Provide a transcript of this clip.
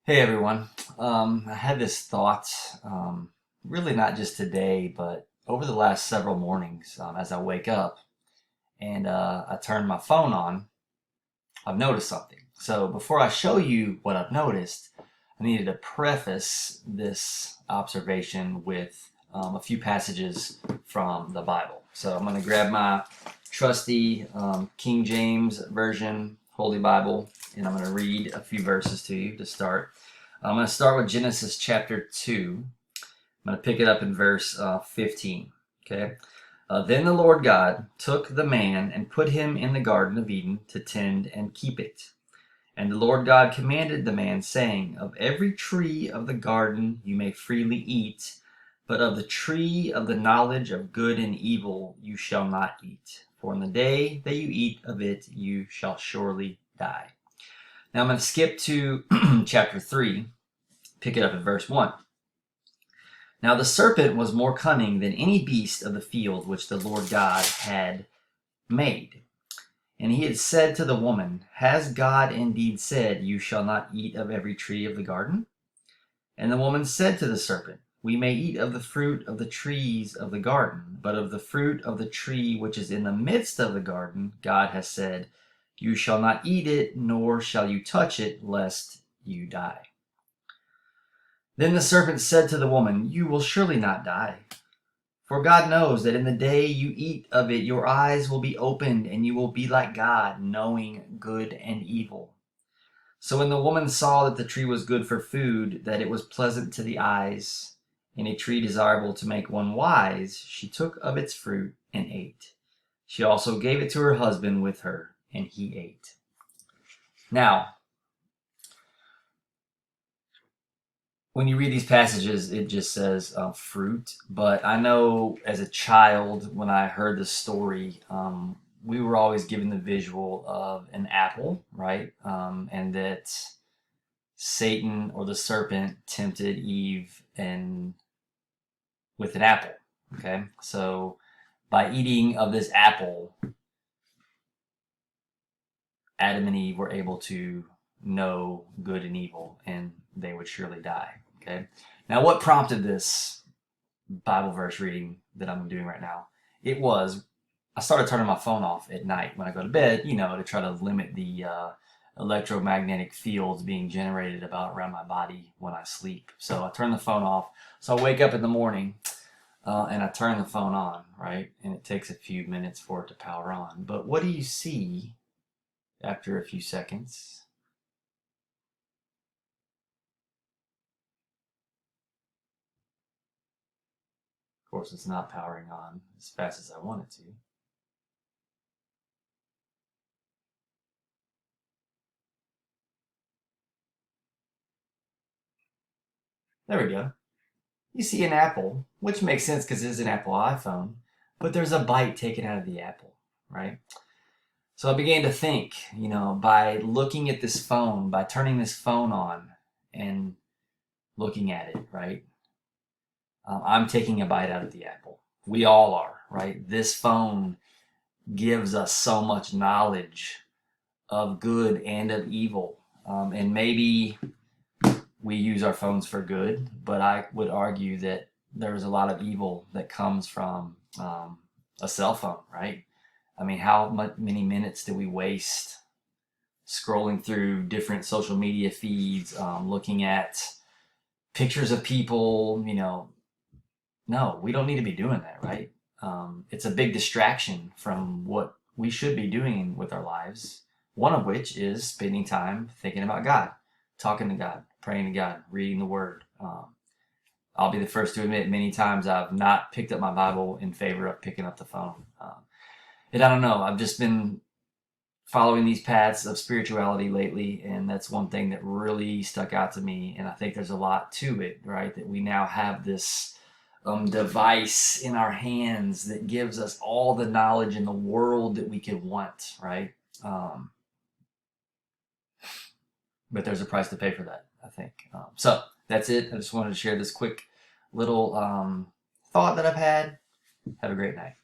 Hey everyone. I had this thought, really not just today, but over the last several mornings as I wake up and I turn my phone on, I've noticed something. So before I show you what I've noticed, I needed to preface this observation with a few passages from the Bible. So I'm going to grab my trusty King James Version Holy Bible and I'm going to read a few verses to you to start. I'm going to start with Genesis chapter 2. I'm going to pick it up in verse 15. Okay. Then the Lord God took the man and put him in the Garden of Eden to tend and keep it. And the Lord God commanded the man, saying, Of every tree of the garden you may freely eat, but of the tree of the knowledge of good and evil you shall not eat. For in the day that you eat of it you shall surely die. Now I'm going to skip to chapter 3, pick it up at verse 1. Now the serpent was more cunning than any beast of the field which the Lord God had made. And he had said to the woman, Has God indeed said, You shall not eat of every tree of the garden? And the woman said to the serpent, We may eat of the fruit of the trees of the garden, but of the fruit of the tree which is in the midst of the garden, God has said, You shall not eat it, nor shall you touch it, lest you die. Then the serpent said to the woman, You will surely not die. For God knows that in the day you eat of it, your eyes will be opened, and you will be like God, knowing good and evil. So when the woman saw that the tree was good for food, that it was pleasant to the eyes, and a tree desirable to make one wise, she took of its fruit and ate. She also gave it to her husband with her, and he ate. Now, when you read these passages, it just says fruit. But I know as a child, when I heard the story, we were always given the visual of an apple, right? And that Satan or the serpent tempted Eve and with an apple. Okay, so by eating of this apple, Adam and Eve were able to know good and evil, and they would surely die. Okay, now what prompted this Bible verse reading that I'm doing right now? It was I started turning my phone off at night when I go to bed, to try to limit the electromagnetic fields being generated about around my body when I sleep. So I turn the phone off. So I wake up in the morning and I turn the phone on, right? And it takes a few minutes for it to power on. But what do you see after a few seconds? Of course, it's not powering on as fast as I want it to. There we go. You see an apple, which makes sense because it is an Apple iPhone, but there's a bite taken out of the apple, right? So I began to think, by looking at this phone, by turning this phone on and looking at it, right? I'm taking a bite out of the apple. We all are, right? This phone gives us so much knowledge of good and of evil. And maybe we use our phones for good, but I would argue that there's a lot of evil that comes from a cell phone, right? I mean, many minutes do we waste scrolling through different social media feeds, looking at pictures of people? No, we don't need to be doing that, right? It's a big distraction from what we should be doing with our lives. One of which is spending time thinking about God, talking to God, praying to God, reading the Word. I'll be the first to admit many times I've not picked up my Bible in favor of picking up the phone. And I don't know, I've just been following these paths of spirituality lately, and that's one thing that really stuck out to me. And I think there's a lot to it, right? That we now have this device in our hands that gives us all the knowledge in the world that we could want, right? But there's a price to pay for that, I think. So that's it. I just wanted to share this quick little thought that I've had. Have a great night.